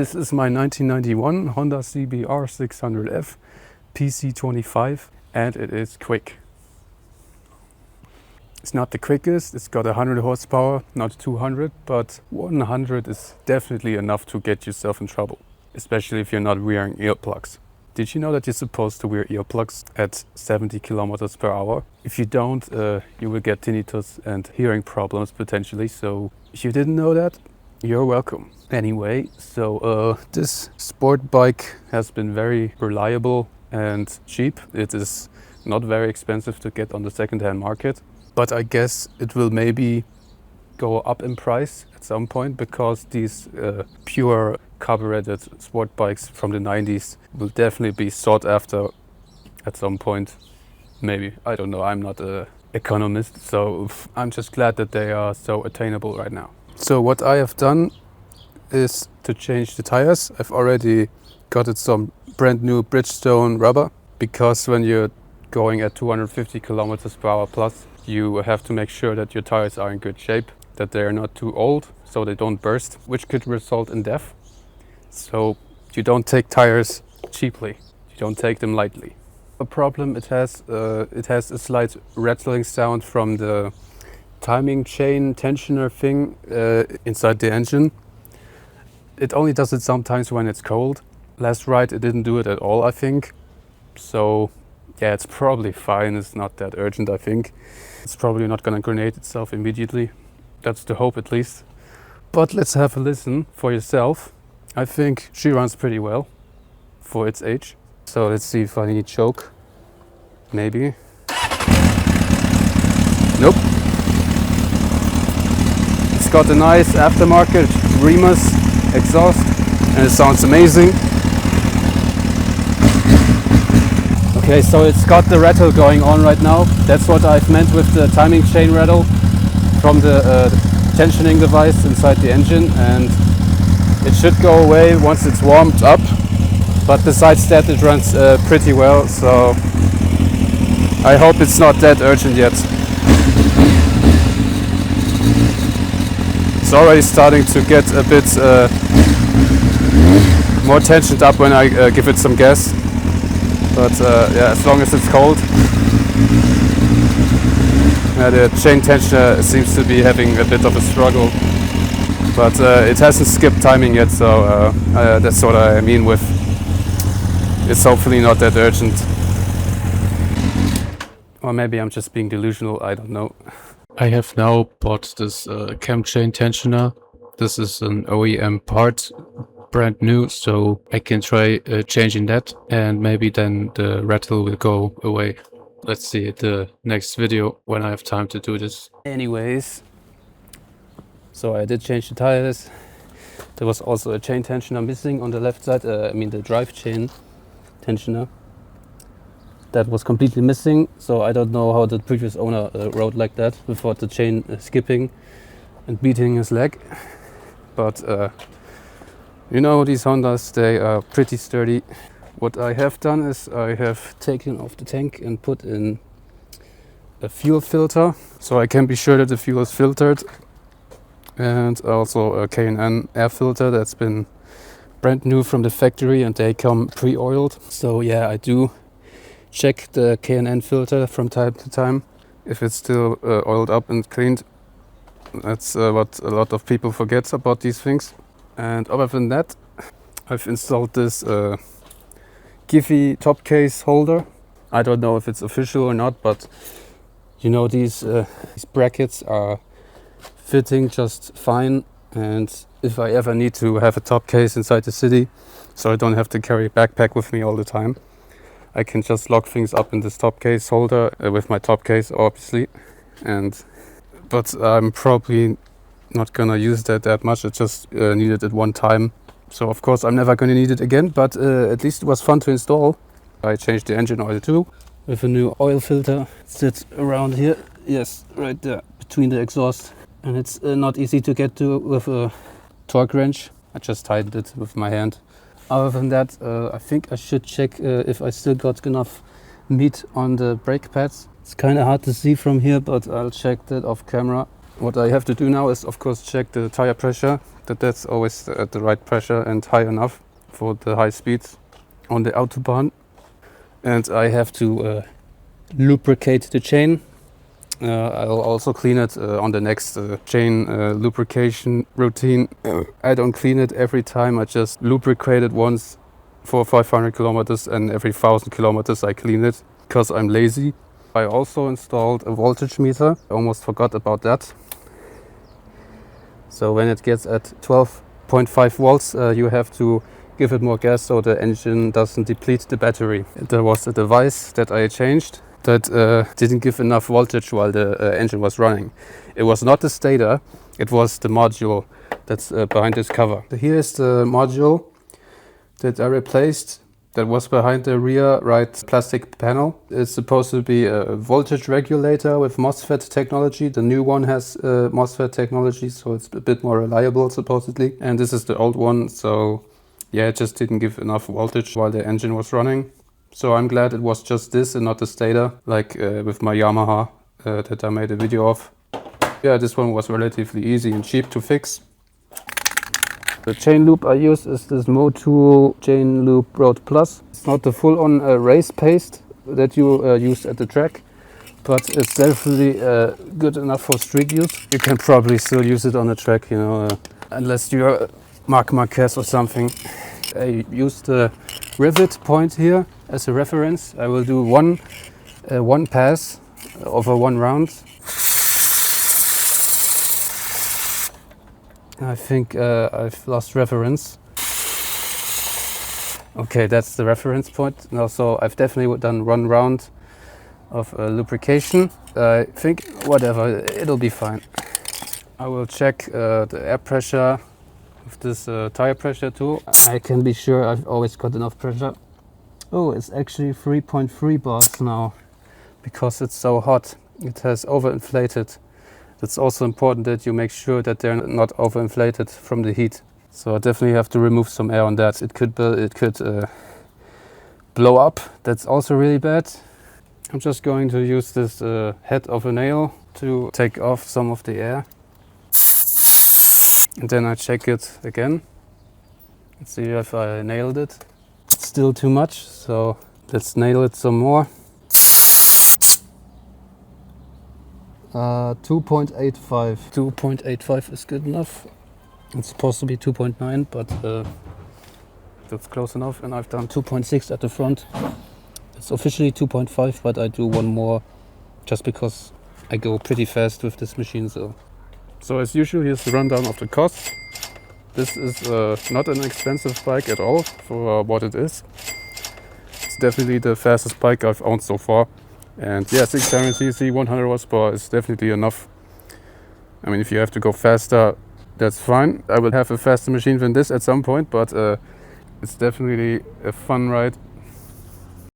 This is my 1991 Honda CBR 600F PC25 and it is quick. It's not the quickest, it's got 100 horsepower, not 200, but 100 is definitely enough to get yourself in trouble, especially if you're not wearing earplugs. Did you know that you're supposed to wear earplugs at 70 kilometers per hour? If you don't, you will get tinnitus and hearing problems potentially, so if you didn't know that, you're welcome. Anyway, so this sport bike has been very reliable and cheap. It is not very expensive to get on the second-hand market. But I guess it will maybe go up in price at some point because these pure carbureted sport bikes from the 90s will definitely be sought after at some point. Maybe, I don't know, I'm not an economist, so I'm just glad that they are so attainable right now. So what I have done is to change the tires. I've already got it some brand new Bridgestone rubber because when you're going at 250 kilometers per hour plus, you have to make sure that your tires are in good shape, that they are not too old, so they don't burst, which could result in death. So you don't take tires cheaply, you don't take them lightly. A problem it has a slight rattling sound from the timing chain tensioner thing inside the engine. It only does it sometimes when it's cold. Last ride it didn't do it at all, I think. So yeah, it's probably fine, it's not that urgent, I think. It's probably not gonna grenade itself immediately. That's the hope at least. But let's have a listen for yourself. I think she runs pretty well for its age. So let's see if I need choke. Maybe. Nope. It's got a nice aftermarket Remus exhaust and it sounds amazing. Okay, so it's got the rattle going on right now. That's what I've meant with the timing chain rattle from the tensioning device inside the engine, and it should go away once it's warmed up. But besides that, it runs pretty well, so I hope it's not that urgent yet. It's already starting to get a bit more tensioned up when I give it some gas. But yeah, as long as it's cold. The chain tensioner seems to be having a bit of a struggle. But it hasn't skipped timing yet, so that's what I mean with it's hopefully not that urgent. Or maybe I'm just being delusional, I don't know. I have now bought this cam chain tensioner. This is an OEM part, brand new, so I can try changing that and maybe then the rattle will go away. Let's see the next video when I have time to do this. Anyways, so I did change the tires. There was also a chain tensioner missing on the left side, I mean the drive chain tensioner. That was completely missing, so I don't know how the previous owner rode like that without the chain skipping and beating his leg. But you know, these Hondas, they are pretty sturdy. What I have done is I have taken off the tank and put in a fuel filter, so I can be sure that the fuel is filtered. And also a K&N air filter that's been brand new from the factory and they come pre-oiled. So yeah, I do check the K&N filter from time to time if it's still oiled up and cleaned. That's what a lot of people forget about these things. And other than that, I've installed this Giphy top case holder. I don't know if it's official or not, but you know, these brackets are fitting just fine. And if I ever need to have a top case inside the city, so I don't have to carry a backpack with me all the time, I can just lock things up in this top case holder with my top case, obviously. But I'm probably not gonna use that much. I just needed it one time, so of course I'm never gonna need it again, but at least it was fun to install. I changed the engine oil too with a new oil filter. It sits around here, yes, right there between the exhaust, and it's not easy to get to with a torque wrench. I just tightened it with my hand. Other than that, I think I should check if I still got enough meat on the brake pads. It's kind of hard to see from here, but I'll check that off camera. What I have to do now is of course check the tire pressure, that's always at the right pressure and high enough for the high speeds on the Autobahn. And I have to lubricate the chain. I'll also clean it on the next chain lubrication routine. I don't clean it every time, I just lubricate it once for 500 kilometers, and every 1000 kilometers I clean it because I'm lazy. I also installed a voltage meter. I almost forgot about that. So when it gets at 12.5 volts, you have to give it more gas so the engine doesn't deplete the battery. There was a device that I changed that didn't give enough voltage while the engine was running. It was not the stator, it was the module that's behind this cover. So here is the module that I replaced. That was behind the rear right plastic panel. It's supposed to be a voltage regulator with MOSFET technology. The new one has MOSFET technology, so it's a bit more reliable supposedly. And this is the old one, so yeah, it just didn't give enough voltage while the engine was running. So I'm glad it was just this and not the stator, like with my Yamaha that I made a video of. Yeah, this one was relatively easy and cheap to fix. The chain loop I use is this Motul Chain Loop Road Plus. It's not the full-on race paste that you use at the track, but it's definitely good enough for street use. You can probably still use it on the track, you know, unless you're Marc Marquez or something. I use the rivet point here as a reference. I will do one pass over one round. I think I've lost reference. Okay, that's the reference point. Now, so I've definitely done one round of lubrication. I think whatever, it'll be fine. I will check the air pressure with this tire pressure tool. I can be sure I've always got enough pressure. Oh, it's actually 3.3 bars now because it's so hot. It has overinflated. It's also important that you make sure that they're not overinflated from the heat. So I definitely have to remove some air on that. It could blow up. That's also really bad. I'm just going to use this head of a nail to take off some of the air. And then I check it again. Let's see if I nailed it. It's still too much, so let's nail it some more. 2.85. 2.85 is good enough. It's supposed to be 2.9, but that's close enough. And I've done 2.6 at the front. It's officially 2.5, but I do one more just because I go pretty fast with this machine. So as usual, here's the rundown of the cost. This is not an expensive bike at all for what it is. It's definitely the fastest bike I've owned so far. And yeah, 600cc, 100 horsepower is definitely enough. I mean, if you have to go faster, that's fine. I will have a faster machine than this at some point, but it's definitely a fun ride.